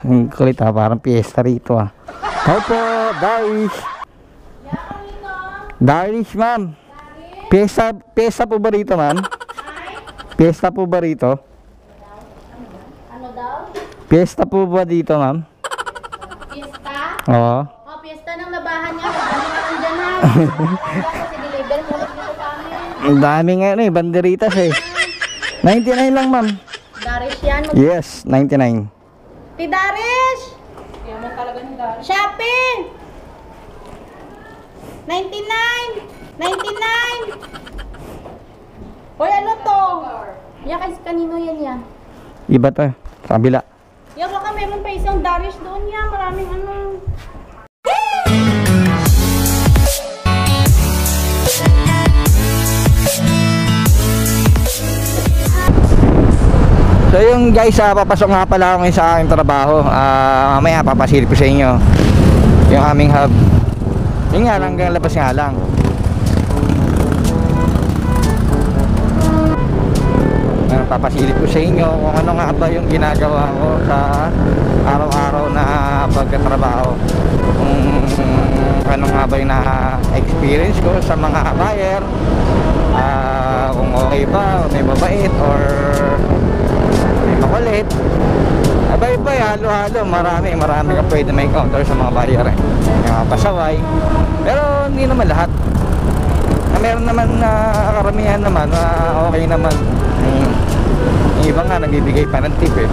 Ang kulit ha, parang piyesta rito ha. Hi po, Darish. Darish ma'am. Piyesta po ba rito ma'am? Piyesta po ba rito? Ano daw? Piyesta po ba dito ma'am? Piyesta? Oo. Oh, piyesta ng labahan niya. Dami na lang dyan ha. Kasi deliver mo dito sa amin. Ang dami nga ano eh, banderitas eh. 99 lang ma'am. Darish yan. Yes, 99. Ti Darish! Kaya mo talaga ni Darish. Shopping! 99! 99! Hoy, ano to? Yan kasi kanino yan yan? Iba to, sa kabila. Yan baka meron pa isang Darish doon yan. Maraming ano. So yung guys, papasok nga pala ako ngayon sa aking trabaho. Mamaya papasilip ko sa inyo yung aming hub. Yun nga lang, hanggang labas nga lang. Papasilip ko sa inyo kung ano nga ba yung ginagawa ko sa araw-araw na pagkatrabaho. Kung ano nga ba yung na-experience ko sa mga buyer, kung okay ba, may mabait or may makulit. Abay-bay, halo-halo, marami ka pwede may encounter sa mga buyer eh. May mga pasaway, pero hindi naman lahat. Meron naman na karamihan naman okay naman. Yung iba nga nagbibigay pa ng tip eh.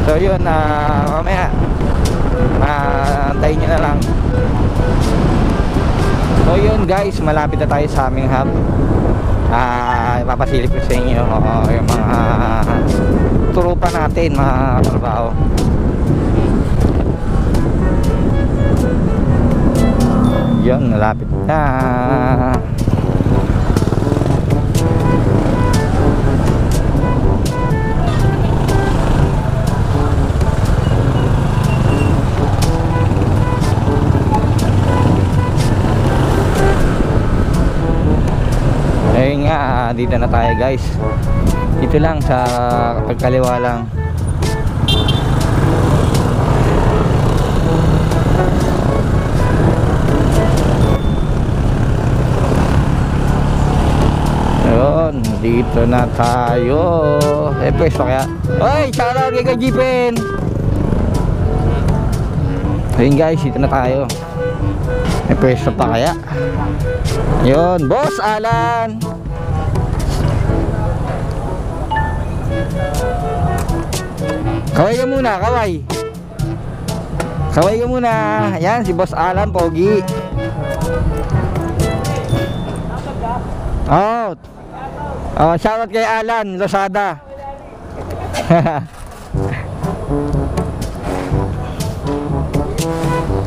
So yun, mamaya antayin nyo na lang. So yun guys, malapit na tayo sa aming hub. Ipapasilip ko sa inyo yung mga turupan natin, mga trabaho. Yun, malapit na. Ayun nga, dito na tayo guys. Dito lang sa pagkaliwa lang. Ayun, dito na tayo. Pwesto kaya. Oy, shoutout kay Kajipin. Ayun guys, dito na tayo. May pwesto pa kaya. Yun, Boss Alan. Kaway ka muna, kaway. Kaway ka muna. Yan, si Boss Alan, pogi. Out. Shoutout kay Alan Losada.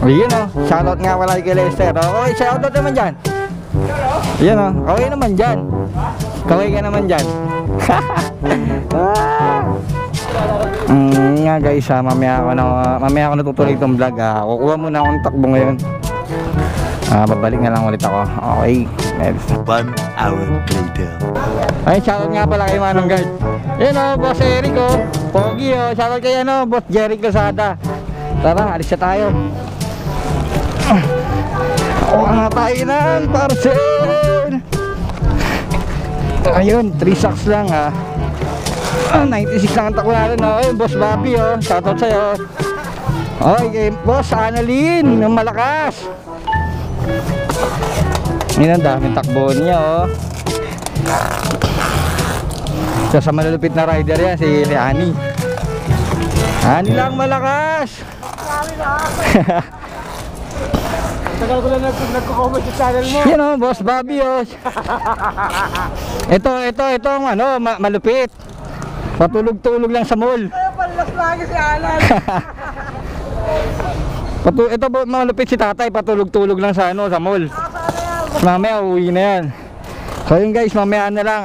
Yun shoutout nga pala kay Lester. Okay, shoutout naman dyan. Yan kaway naman dyan. Kaway ka naman dyan. Nga guys, mamaya ako natutuloy itong vlog. Kukuha muna akong takbo ngayon. Babalik na lang ulit ako. Okay. 1 hour later. Ay, shoutout nga pala kay Manong Guard. Yan Boss Eric Pogi shoutout kay Boss Jeric Lozada. Tara, alis na tayo. Nga tayo ng parcel. Ayun, 3 sacks lang 96 lang ang tako natin Boss Bobby shoutout sa'yo. Okay, Boss Annalyn ng Malakas. Yan ang daming takbo niya sa malulupit na rider yan, si Ani. Ani lang malakas. Tagal ko lang nagko-comment sa channel mo. Yan Boss Bobby Ito ang malupit. Patulog-tulog lang sa mall. Palas lagi si Alan. Ito malupit si tatay, patulog-tulog lang sa mall. Mamaya uwi na yan. So yun guys, mamaya na lang.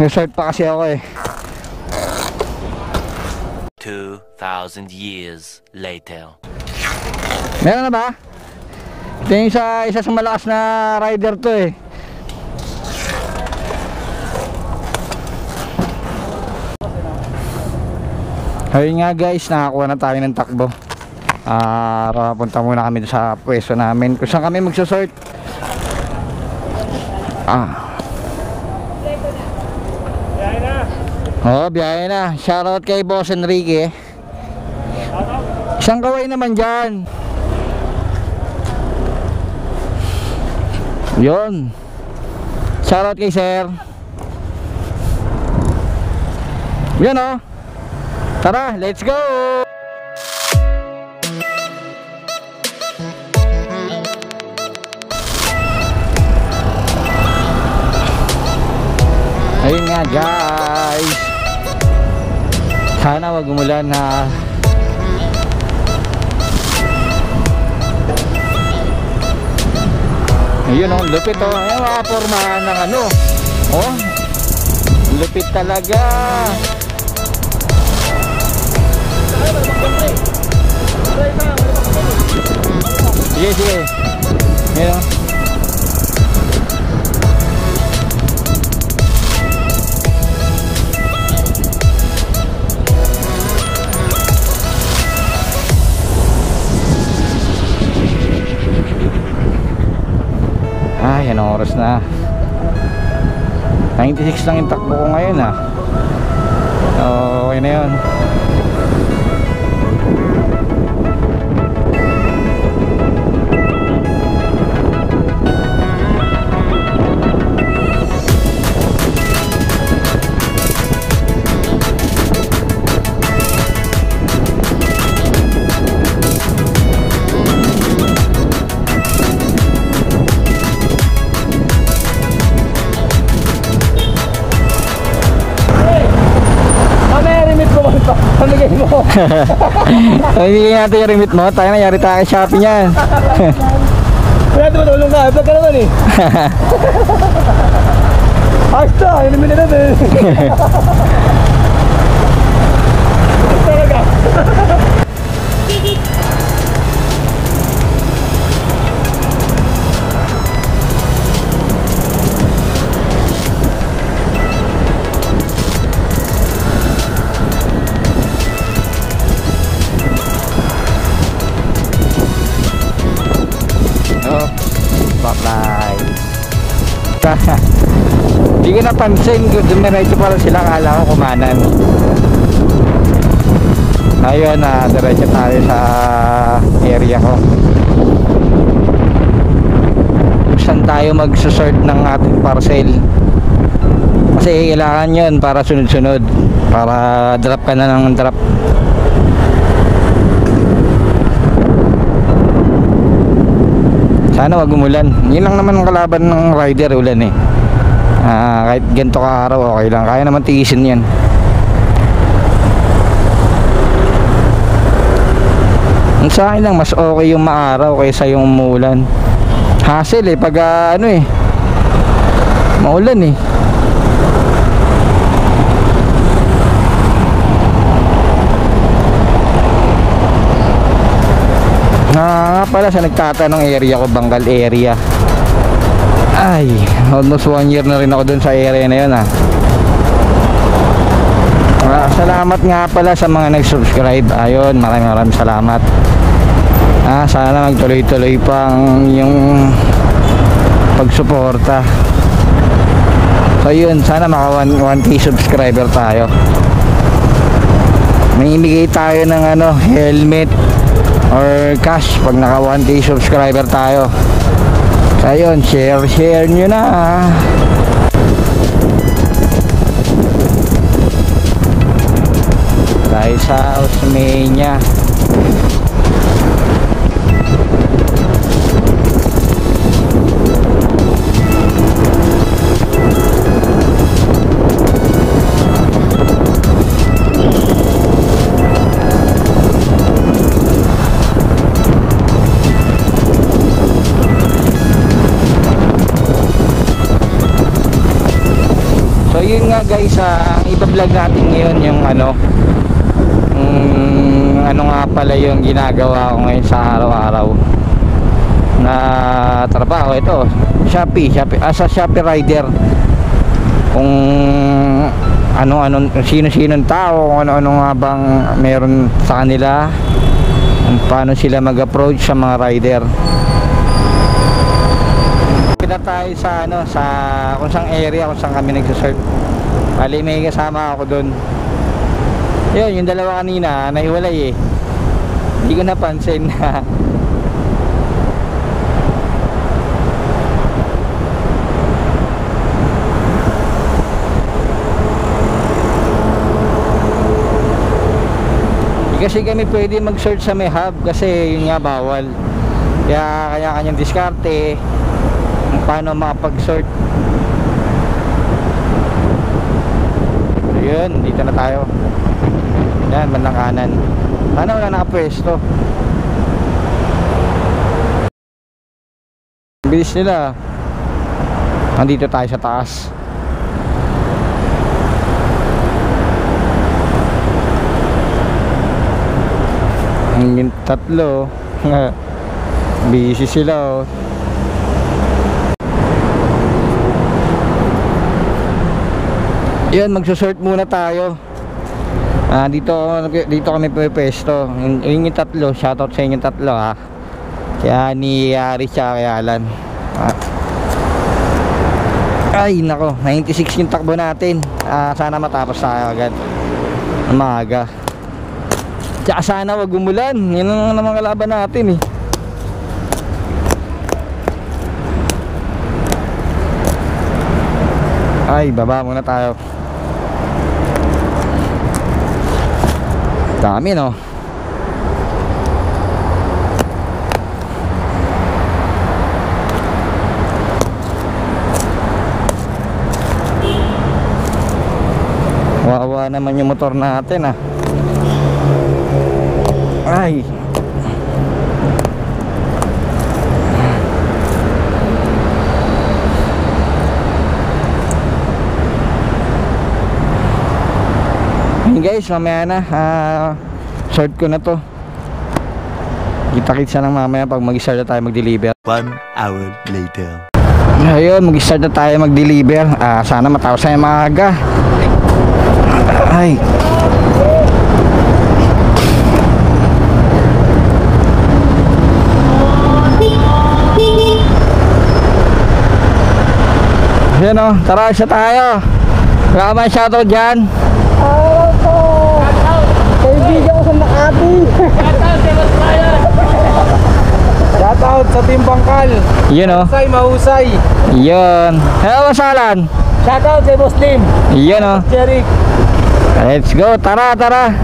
Resort pa kasi ako 2,000 years later. Meron na ba? Ito yung isa sa malakas na rider to Ayun nga guys, nakakuha na tayo ng takbo. Papunta muna kami sa pwesto namin kung saan kami magsasort. Biyahe na. Shoutout kay Boss Enrique. Isang kaway naman dyan. Yun. Shoutout kay Sir. Yan o. Tara, let's go. Ayun nga guys, sana wag umulan ha. Ayun oh, lupit oh. Ayun mga pormahan ng ano. Oh, lupit talaga. Sige, sige. Ayun oh. Ay, anong oras na? 96 lang yung takbo ko ngayon ah. Okay na yun. Pamigay mo. Pamigay natin yung remit mo. Tayo na, yari tayo kay Shopee niyan. Kaya ito matulong ka. Vlog ka naman eh. Hasta, inimin na natin. Talaga. Hindi ko napansin, dumiretso pala sila, kala ko kumanan. Ayun na, diretso tayo sa area ko. Saan tayo mag-sort ng ating parcel. Kasi kailangan yun para sunod-sunod, para drop ka na ng drop. Sana wag umulan. Yun lang naman ang kalaban ng rider, ulan eh. Kahit ganito ka araw, okay lang. Kaya naman tiisin yan. Sa akin lang, mas okay yung maaraw kaysa yung umulan. Hassle eh, pag ano eh, maulan eh. Nga pala sa nagtatanong area ko, Bangal area. Ay, almost 1 year na rin ako dun sa area na yun ah. Salamat nga pala sa mga nag-subscribe. Ayun, maraming salamat. Sana magtuloy-tuloy pang yung pagsuporta. So yun, sana maka 1K subscriber tayo. Mamimigay tayo ng ano, helmet or cash pag naka 1K subscriber tayo. So ayun, share nyo na. Tayo sa Osmeña. So yun nga guys, ang iba-vlog natin ngayon yung ano nga pala yung ginagawa ko ngayon sa araw-araw na trabaho. Ito, Shopee as a Shopee rider. Kung ano sino-sinong tao, kung ano-ano nga bang meron sa kanila, kung paano sila mag-approach sa mga rider. Kita tayo sa sa kung saang area, kung saan kami nagsusurf. Bali may kasama ako doon. Yun, yung dalawa kanina nahiwalay eh. Hindi ko napansin. Kasi kami pwede mag-search sa may hub kasi yun nga bawal. Kaya kanya-kanyang diskarte kung paano makapag-sort. Ayun, dito na tayo. Yan, bandang kanan. Sana wala nakapwesto. Bilis nila. Nandito tayo sa taas. Yung tatlo busy sila oh. Yan, magsusort muna tayo. Dito kami pumepesto. Yung tatlo, shoutout sa inyong tatlo ha. Kaya ni Rich kaya Alan. Ay nako, 96 yung takbo natin. Sana matapos tayo agad maaga. Tsaka sana wag umulan. Yan ang naman kalaban natin eh. Ay, baba muna tayo. Dami no. Wawa naman yung motor natin ah. Ay. Hey guys, mamaya na short ko na to. Kita-kits na lang mamaya pag mag-start na tayo mag-deliver. 1 hour later. Ayun, mag-start na tayo mag-deliver. Sana matapos na yung maaga. Ay. Yan o, tara isa tayo. Wala ka ba shoutout dyan? Kaibigan ko sa Makati. Shoutout sa Team Bangkal. Yun o. Mahusay. Yun. Hello, masalan. Shoutout sa Muslim. Yun o. Jeric. Let's go, tara, tara.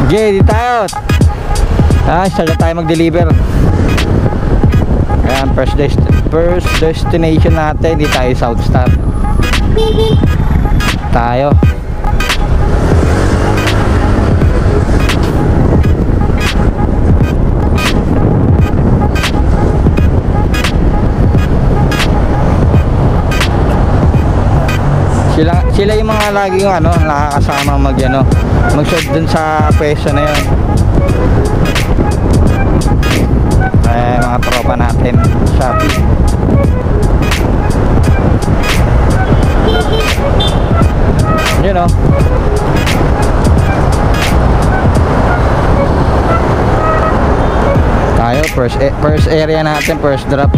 Okay, di tayo. Start na tayo mag-deliver. Ayan, first destination natin. Di tayo South Star. Tayo. Sila yung mga lagi yung nakakasama mag-shot dun sa pwesto na yun. Mga tropa natin Shopee. Yun o. Tayo first area natin, first drop.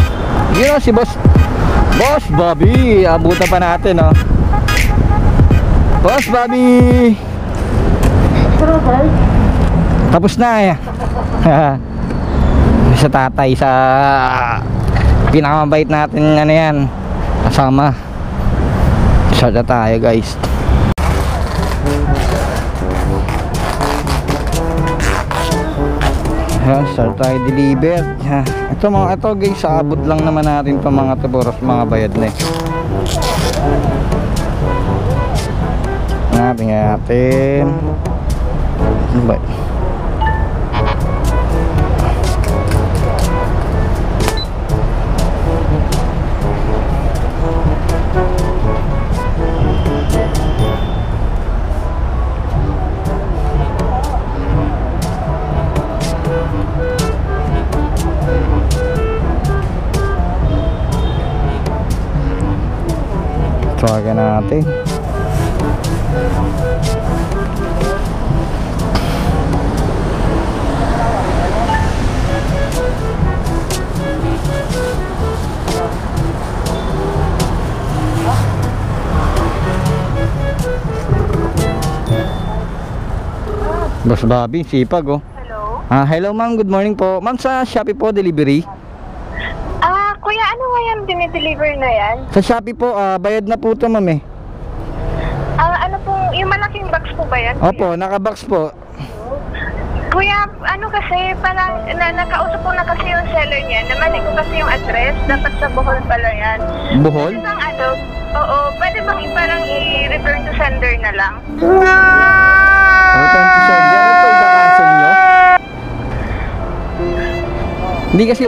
Yun o, si Boss Bobby. Abutan pa natin o. Boss Bobby. Tapos na eh. Sa tatay, sa pinakamabait natin yan kasama. Start na tayo guys. Start tayo deliver. Ito guys, abot lang naman natin itong mga tuburos, mga bayad na eh. Natin ano ba? Tawagan natin. Boss Bobby, sipag oh. Hello? Hello ma'am, good morning po. Ma'am, sa Shopee po, delivery? Kuya, ano nga yan dinideliver na yan? Sa Shopee po, bayad na po ito ma'am eh. Ano pong, yung malaking box po ba yan? Opo, nakabox po. Kuya, ano kasi, parang nakausap ko na kasi yung seller niya. Namali ko kasi yung address, dapat sa Bohol pala yan. Bohol? Pwede bang oo, pwede bang parang i-return to sender na lang? Return to sender, ito i-cancel nyo? Hindi kasi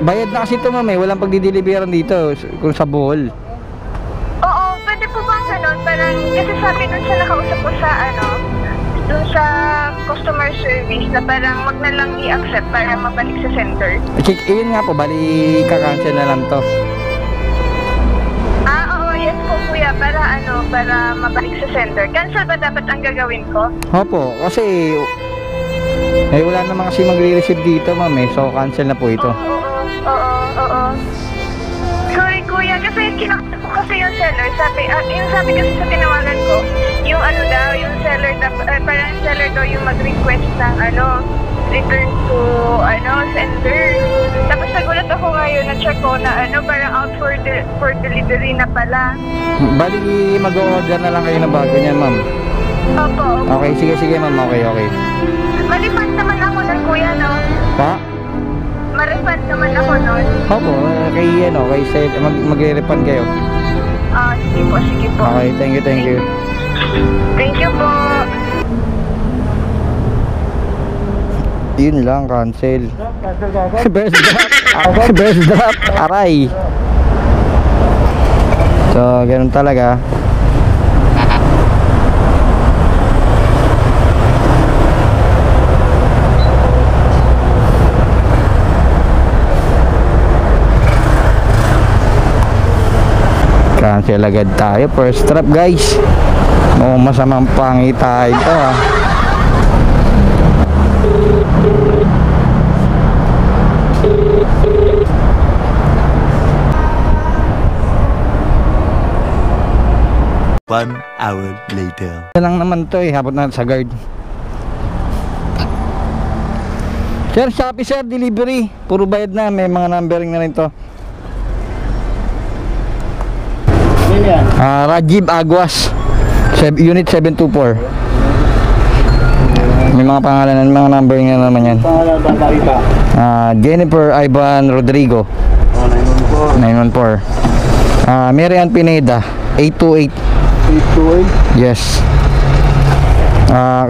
bayad na kasi ito ma'am eh, walang pagdideliveran dito kung sa Bohol. Oo, pwede po bang ganun? Parang, kasi sabi dun sa nakausap ko sa dun sa customer service na parang wag na lang i-accept para mabalik sa center. Check, yun nga po, bali i-cancel na lang to. Oo, yes po kuya, para mabalik sa center. Cancel ba dapat ang gagawin ko? Opo, kasi wala naman kasi magre-receive dito ma'am eh, so cancel na po ito. Oo. Sorry kuya, kasi kinakausap ko kasi yung seller, sabi kasi sa tinawagan ko, yung yung seller, parang seller daw yung mag-request ng return to sender. Tapos nagulat ako ngayon na check ko na parang out for delivery na pala. Bali mag-order na lang kayo na bago niyan ma'am. Opo. Okay, sige ma'am, okay. Ma-refund naman ako nun kuya, no? Pa? Ma-refund naman ako nun. Opo, kay sir, magre-refund kayo. Sige po. Okay, thank you. Thank you po. Yun lang, cancel. Cancel. Best drop, aray. So, ganun talaga. Cancel agad tayo. First drop guys. Masamang pangit tayo ito One hour later. Ito lang naman to habot na sa guard. Sir, Shopee sir, delivery. Puro bayad na, may mga numbering na rin to. Yan. Rajib Aguas, Unit 724. May mga pangalan, mga numbering na naman yan. Pangalan ba Marita? Jennifer Ivan Rodrigo, 914. Marian Pineda, 828. 828. Yes.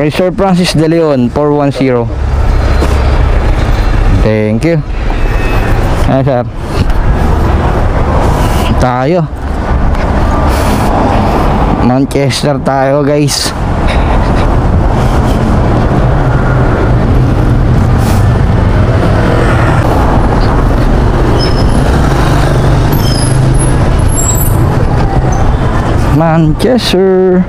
Kay Sir Francis De Leon, 410. Thank you. Sir. Tayo. Manchester tayo guys. Manchester.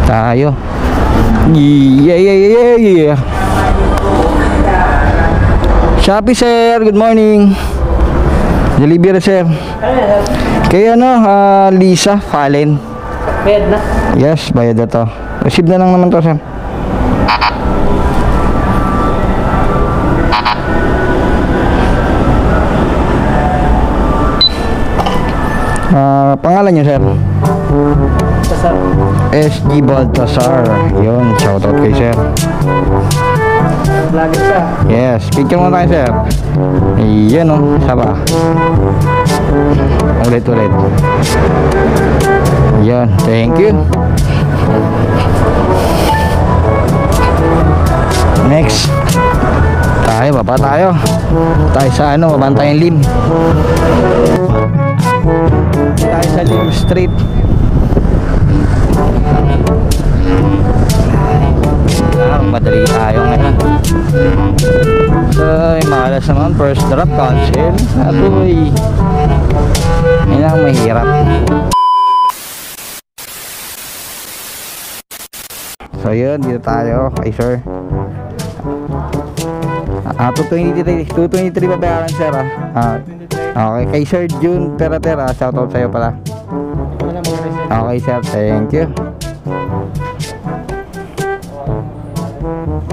Tayo. Yeah. Shopee sir, good morning. Delivery sir. Kaya Lisa Fallen. Bayad na? Yes, bayad na to. Receive na lang naman to sir. Pangalan niyo sir? Kasar. SG Baltasar. Yun, shoutout kay sir. Vlogger siya. Yes, picture mo tayo sir. Iyan saba. Ulit. Yan, thank you. Next. Baba tayo. Tayo sa babantay yung Lim. Tayo sa Lim Street. Madali tayo ngayon. So, madalas naman first drop cancel. Aboy. Yan ang mahirap. So yun, dito tayo kay sir. 223 babayaran sir okay, kay Sir June Pera, shoutout sa'yo pala. Okay sir, thank you.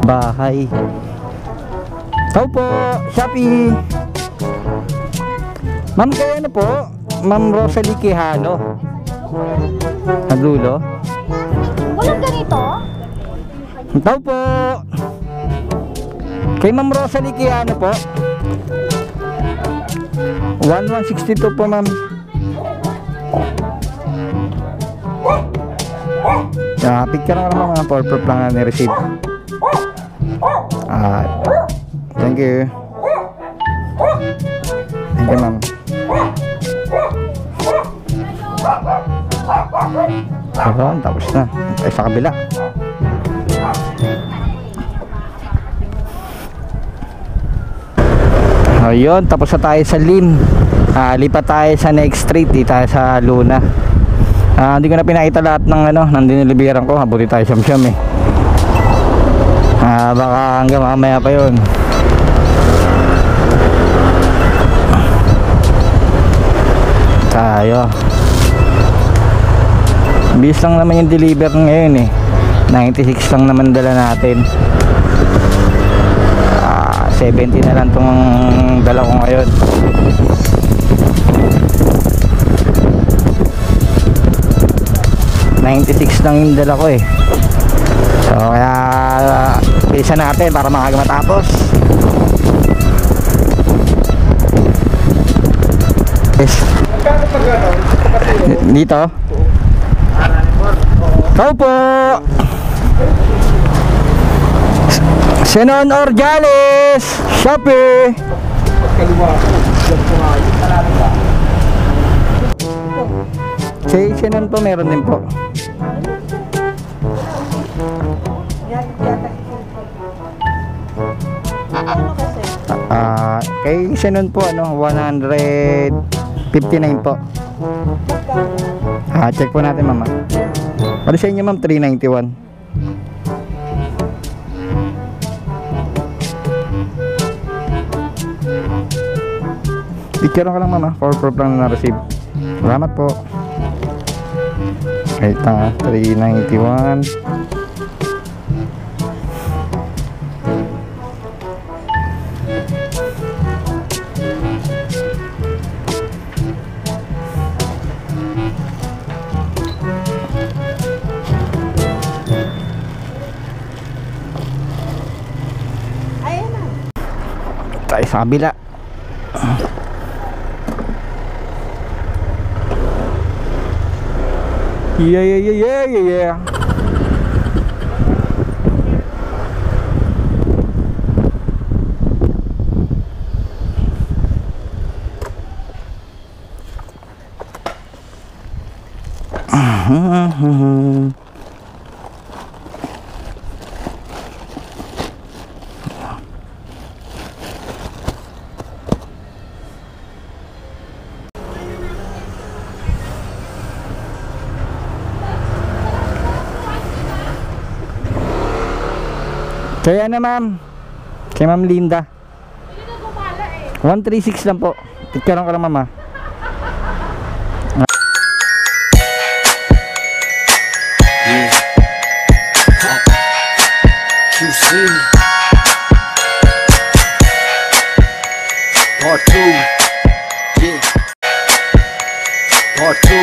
Bahay. Tao po, Shopee. Ma'am, kayo ano po? Ma'am Rosalie Quijano. Nadulo? Walang ganito? Tao po. Kay Ma'am Rosalie Quijano po. 1162 po ma'am. Picture lang naman mga purple lang na ni-receive. Thank you. Thank you ma'am. Tapos na. Ay sa kabila. Ayun, tapos na tayo sa Lim. Lipat tayo sa next street, di tayo sa Luna. Hindi ko na pinakita lahat ng ng diniliberan ko. Habuti tayo siyam-siyam eh. Baka hanggang mamaya pa yun. Tayo. Bis lang naman yung deliver ngayon eh. 96 lang naman dala natin. 70 na lang itong dala ko ngayon. $96 lang yung dala ko eh. So kaya bilisan natin para maaga matapos. Yes. Dito Tao po. Senon Orjales Shopee. Senon po meron din po. Kay Senon po 159 po. Check po natin mama. Para sa inyo ma'am 391. Picture ko lang mama, 4 proof lang na receive. Salamat po. Wait lang 391. Tayo sa kabila. Yeah. Kaya na ma'am. Kay ma'am Linda. 136 lang po. Picturean ko lang mama. QC Part 2. Yeah. Part 2.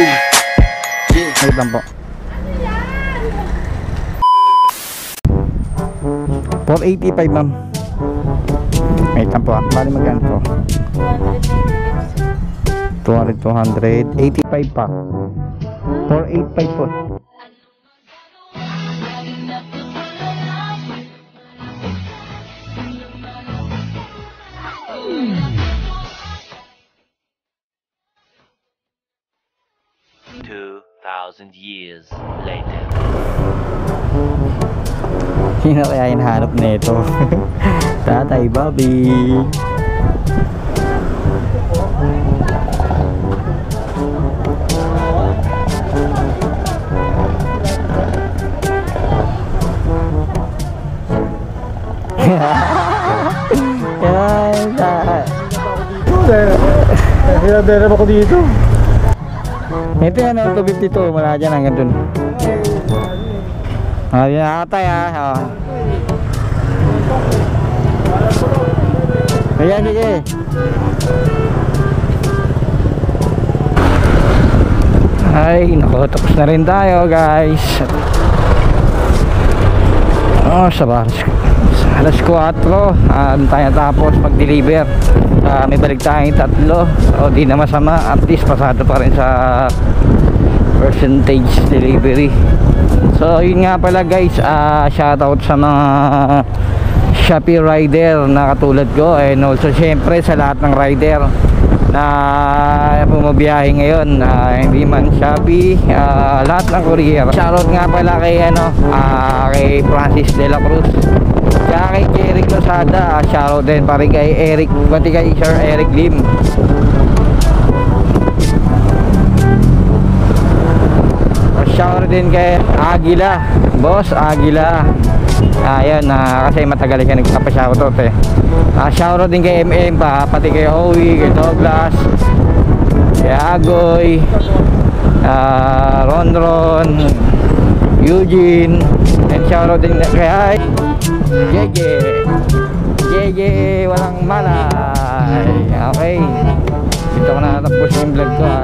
Yeah. Wait lang po. 485 ma'am. Wait lang po bali magkano po? 200, 85 pa. 485 po. Years later. Sino kaya hinahanap na ito? Tatay Bobby. Yan. Hirap ako dito. Ito yan, 252. Mula dyan hanggang dun. Yan nakatay ha. Ayan, sige. Ay, naku, tapos na rin tayo guys. Sa alas 4 tayo tapos mag-deliver. May balik tayong 3. O di na masama, at least pasado pa rin sa percentage delivery. So yun nga pala guys, shoutout sa mga Shopee rider na katulad ko, and also syempre sa lahat ng rider na bumabiyahe ngayon, hindi man Shopee, lahat ng courier. Shoutout nga pala kay kay Francis De La Cruz, kaya kay Eric Lozada. Shoutout din pa rin kay Eric, pati kay Sir Eric Lim. Shoutout din kay Aguila, Boss Aguila. Ayan, kasi matagal siya nagpapa-shoutout eh. Shoutout din kay MM pa, pati kay Howie, kay Douglas, kay Agoy, Ron, Eugene, and shoutout din kay Jeje, walang malay. Okay, dito ko na natapos yung vlog ko ha.